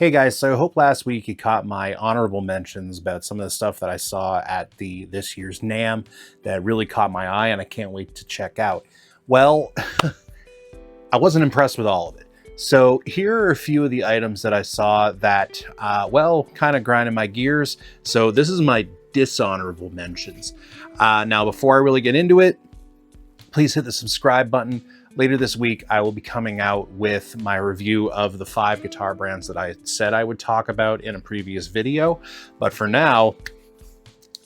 Hey guys, so I hope last week you caught my honorable mentions about some of the stuff that I saw at this year's NAMM that really caught my eye and I can't wait to check out. Well, I wasn't impressed with all of it. So here are a few of the items that I saw that, kind of grinded my gears. So this is my dishonorable mentions. Now, before I really get into it, please hit the subscribe button. Later this week, I will be coming out with my review of the 5 guitar brands that I said I would talk about in a previous video. But for now,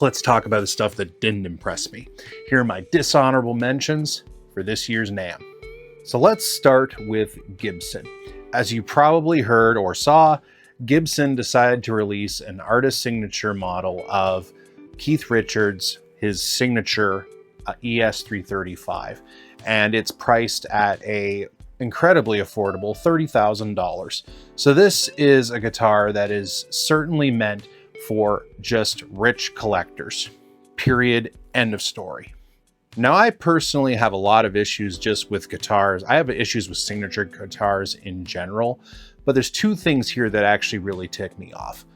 let's talk about the stuff that didn't impress me. Here are my dishonorable mentions for this year's NAMM. So let's start with Gibson. As you probably heard or saw, Gibson decided to release an artist signature model of Keith Richards, his signature ES335. And it's priced at a incredibly affordable $30,000. So this is a guitar that is certainly meant for just rich collectors. Period. End of story. Now, I personally have a lot of issues just with guitars. I have issues with signature guitars in general, but there's 2 things here that actually really tick me off.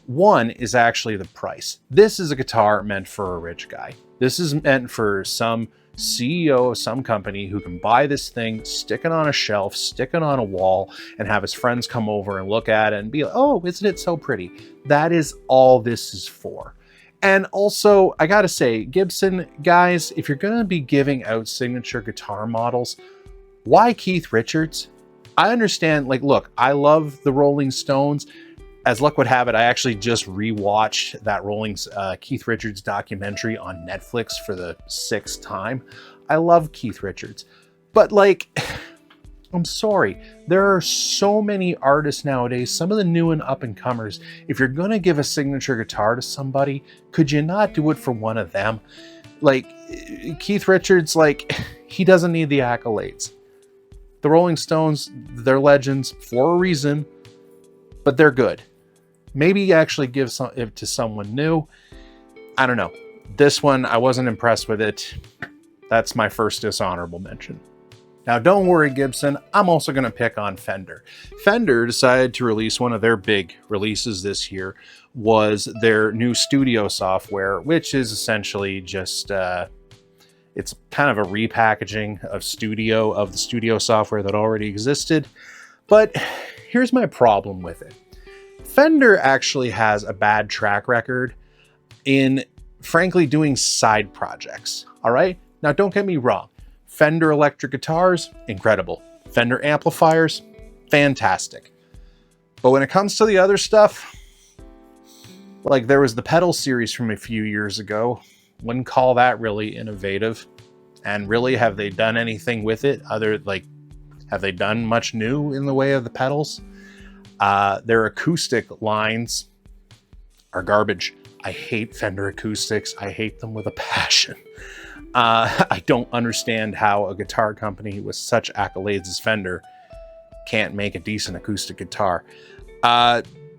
One is actually the price. This is a guitar meant for a rich guy. This is meant for some CEO of some company who can buy this thing, stick it on a shelf, stick it on a wall, and have his friends come over and look at it and be like, oh, isn't it so pretty? That is all this is for. And also, I gotta say, Gibson, guys, if you're gonna be giving out signature guitar models, why Keith Richards? I understand, look, I love the Rolling Stones. As luck would have it, I actually just rewatched that Keith Richards documentary on Netflix for the 6th time. I love Keith Richards. But I'm sorry, there are so many artists nowadays, some of the new and up and comers. If you're gonna give a signature guitar to somebody, could you not do it for one of them? Keith Richards, he doesn't need the accolades. The Rolling Stones, they're legends for a reason, but they're good. Maybe actually give it to someone new. I don't know. This one, I wasn't impressed with it. That's my first dishonorable mention. Now, don't worry, Gibson. I'm also going to pick on Fender. Fender decided to release one of their big releases this year, was their new studio software, which is essentially just, it's kind of a repackaging of the studio software that already existed. But here's my problem with it. Fender actually has a bad track record in, frankly, doing side projects. All right? Now, don't get me wrong. Fender electric guitars, incredible. Fender amplifiers, fantastic. But when it comes to the other stuff, there was the pedal series from a few years ago. Wouldn't call that really innovative. And really, have they done anything with it? Have they done much new in the way of the pedals? Their acoustic lines are garbage. I hate Fender acoustics. I hate them with a passion. I don't understand how a guitar company with such accolades as Fender can't make a decent acoustic guitar.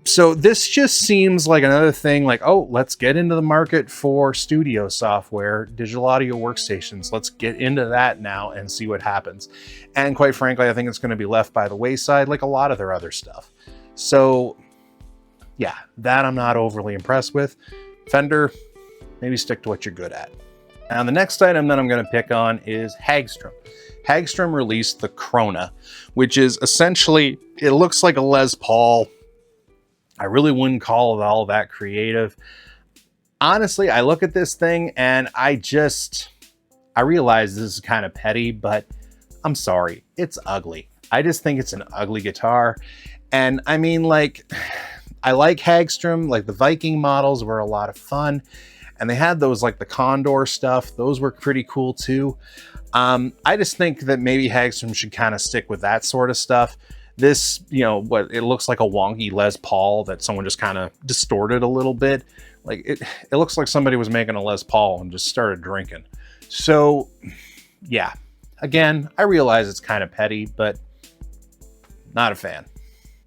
So this just seems like another thing let's get into the market for studio software, digital audio workstations. Let's get into that now and see what happens. And quite frankly, I think it's going to be left by the wayside like a lot of their other stuff. So yeah, that I'm not overly impressed with. Fender, maybe stick to what you're good at. Now, the next item that I'm going to pick on is Hagstrom. Hagstrom released the Crona, which is essentially, it looks like a Les Paul. I really wouldn't call it all that creative. Honestly, I look at this thing and I realize this is kind of petty, but I'm sorry, it's ugly. I just think it's an ugly guitar. And I mean, I like Hagstrom, the Viking models were a lot of fun. And they had those the Condor stuff. Those were pretty cool too. I just think that maybe Hagstrom should kind of stick with that sort of stuff. This, it looks like a wonky Les Paul that someone just kind of distorted a little bit. It looks like somebody was making a Les Paul and just started drinking. So yeah, again, I realize it's kind of petty, but not a fan.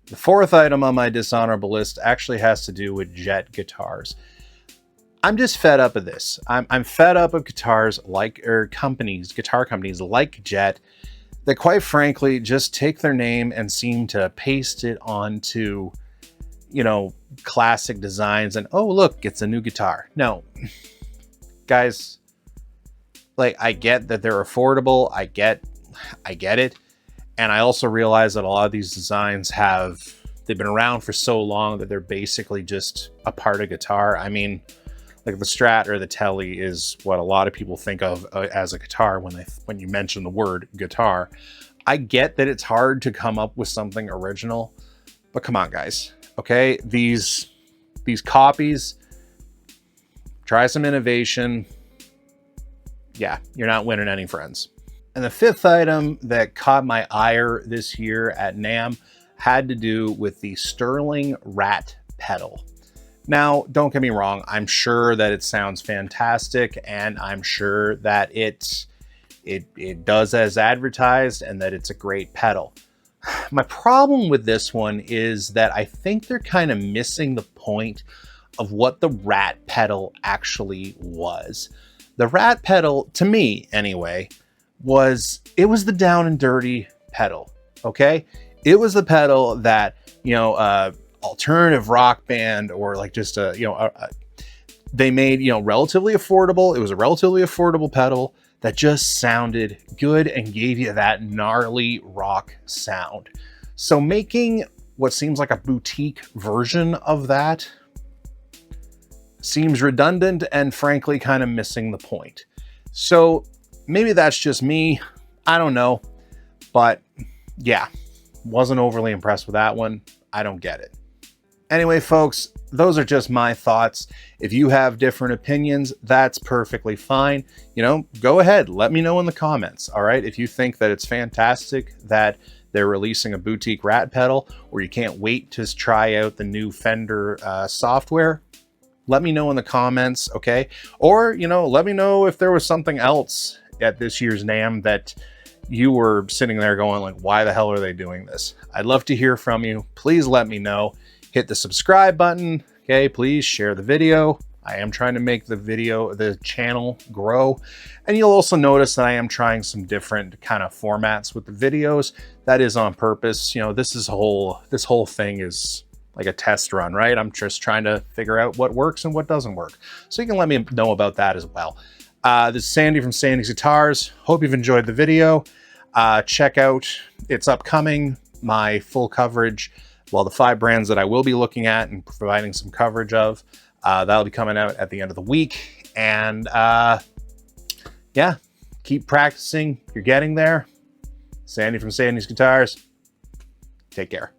The 4th item on my dishonorable list actually has to do with Jet guitars. I'm just fed up of this. I'm fed up of guitars guitar companies like Jet that quite frankly just take their name and seem to paste it onto you know, classic designs and, oh, look, it's a new guitar. No, guys, like, I get that they're affordable. I get it. And I also realize that a lot of these designs they've been around for so long that they're basically just a part of guitar. I mean, like the Strat or the Tele is what a lot of people think of as a guitar when you mention the word guitar. I get that it's hard to come up with something original, but come on, guys. Okay, these copies, try some innovation. Yeah, you're not winning any friends. And the fifth item that caught my ire this year at NAMM had to do with the Sterling Rat pedal. Now, don't get me wrong, I'm sure that it sounds fantastic, and I'm sure that it does as advertised and that it's a great pedal. My problem with this one is that I think they're kind of missing the point of what the Rat pedal actually was. The Rat pedal, to me anyway, was the down and dirty pedal, okay? It was the pedal that, you know, alternative rock band or like just they made, you know, relatively affordable. It was a relatively affordable pedal that just sounded good and gave you that gnarly rock sound. So making what seems like a boutique version of that seems redundant and frankly kind of missing the point. So maybe that's just me. I don't know. But yeah, wasn't overly impressed with that one. I don't get it. Anyway, folks, those are just my thoughts. If you have different opinions, that's perfectly fine. You know, go ahead. Let me know in the comments. All right. If you think that it's fantastic that they're releasing a boutique Rat pedal, or you can't wait to try out the new Fender software, let me know in the comments. Okay. Or, you know, let me know if there was something else at this year's NAMM that you were sitting there going like, why the hell are they doing this? I'd love to hear from you. Please let me know. Hit the subscribe button. Okay, please share the video. I am trying to make the channel grow. And you'll also notice that I am trying some different kind of formats with the videos. That is on purpose. You know, this whole thing is like a test run, right? I'm just trying to figure out what works and what doesn't work. So you can let me know about that as well. This is Sandy from Sandy's Guitars. Hope you've enjoyed the video. Check out, it's upcoming, my full coverage. Well, the 5 brands that I will be looking at and providing some coverage of, that'll be coming out at the end of the week. And yeah, keep practicing. You're getting there. Sandy from Sandy's Guitars. Take care.